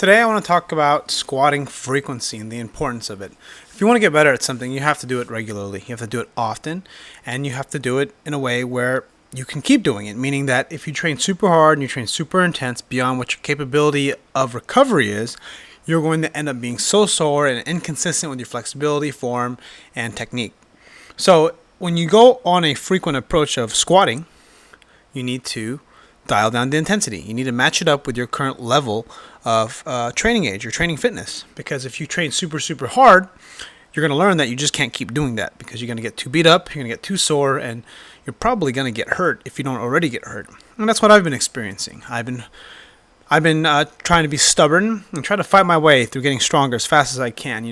Today I want to talk about squatting frequency and the importance of it. If you want to get better at something, you have to do it regularly. You have to do it often, and you have to do it in a way where you can keep doing it, meaning that if you train super hard and you train super intense beyond what your capability of recovery is, you're going to end up being so sore and inconsistent with your flexibility, form, and technique. So when you go on a frequent approach of squatting, you need to dial down the intensity. You need to match it up with your current level of training age, your training fitness. Because if you train super hard, you're going to learn that you just can't keep doing that because you're going to get too beat up, you're going to get too sore, and you're probably going to get hurt if you don't already get hurt. And that's what I've been experiencing. I've been trying to be stubborn and try to fight my way through getting stronger as fast as I can,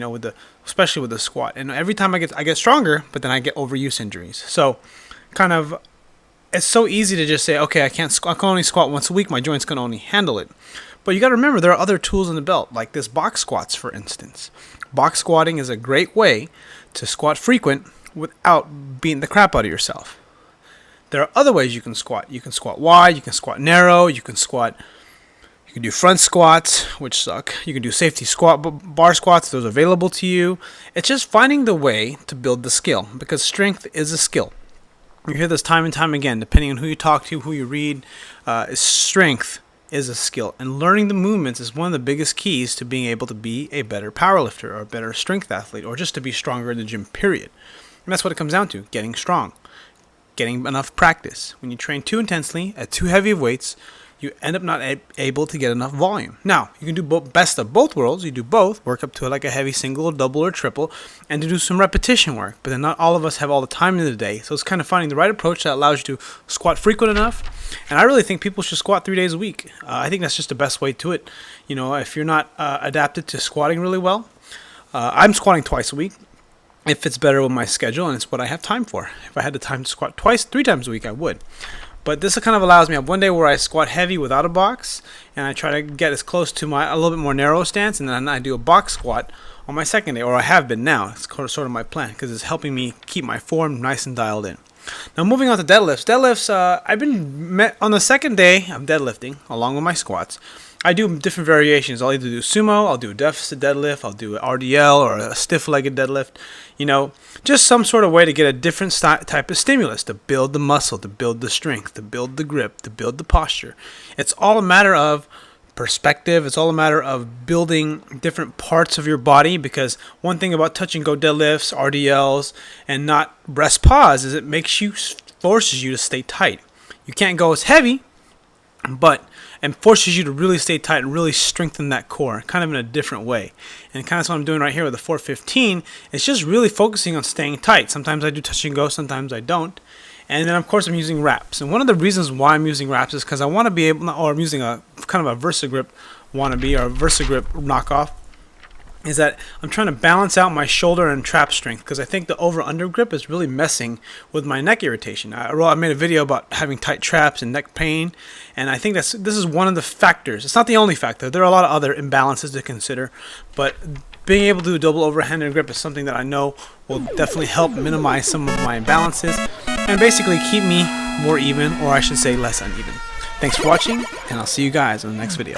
especially with the squat. And every time I get stronger, but then I get overuse injuries. So it's so easy to just say, okay, I can only squat once a week, my joints can only handle it. But you got to remember there are other tools in the belt, like this box squats, for instance. Box squatting is a great way to squat frequent without beating the crap out of yourself. There are other ways you can squat. You can squat wide, you can squat narrow, you can do front squats, which suck. You can do safety squat, bar squats, those are available to you. It's just finding the way to build the skill, because strength is a skill. You hear this time and time again, depending on who you talk to, who you read. Strength is a skill, and learning the movements is one of the biggest keys to being able to be a better powerlifter or a better strength athlete, or just to be stronger in the gym, period. And that's what it comes down to, getting strong, getting enough practice. When you train too intensely at too heavy of weights, you end up not able to get enough volume. Now, you can do best of both worlds. You do both, work up to like a heavy single or double or triple, and to do some repetition work. But then not all of us have all the time in the day. So it's kind of finding the right approach that allows you to squat frequent enough. And I really think people should squat 3 days a week. I think that's just the best way to it. If you're not adapted to squatting really well, I'm squatting twice a week. It fits better with my schedule, and it's what I have time for. If I had the time to squat 3 times a week, I would. But this kind of allows me, I have one day where I squat heavy without a box, and I try to get as close to a little bit more narrow stance, and then I do a box squat on my second day, or I have been now. It's sort of my plan, because it's helping me keep my form nice and dialed in. Now moving on to deadlifts. I've been on the second day of deadlifting, along with my squats. I do different variations. I'll either do sumo, I'll do a deficit deadlift, I'll do an RDL or a stiff-legged deadlift. Just some sort of way to get a different type of stimulus to build the muscle, to build the strength, to build the grip, to build the posture. It's all a matter of perspective. It's all a matter of building different parts of your body, because one thing about touch and go deadlifts, RDLs, and not rest pause is it forces you to stay tight. You can't go as heavy, and forces you to really stay tight and really strengthen that core, kind of in a different way. And kind of that's what I'm doing right here with the 415. It's just really focusing on staying tight. Sometimes I do touch and go, sometimes I don't. And then of course I'm using wraps. And one of the reasons why I'm using wraps is because I want to be able, or I'm using a kind of a VersaGrip wannabe, or a VersaGrip knockoff, is that I'm trying to balance out my shoulder and trap strength, because I think the over-under grip is really messing with my neck irritation. I made a video about having tight traps and neck pain, and I think this is one of the factors. It's not the only factor. There are a lot of other imbalances to consider, but being able to do a double overhanded grip is something that I know will definitely help minimize some of my imbalances and basically keep me more even, or I should say less uneven. Thanks for watching, and I'll see you guys in the next video.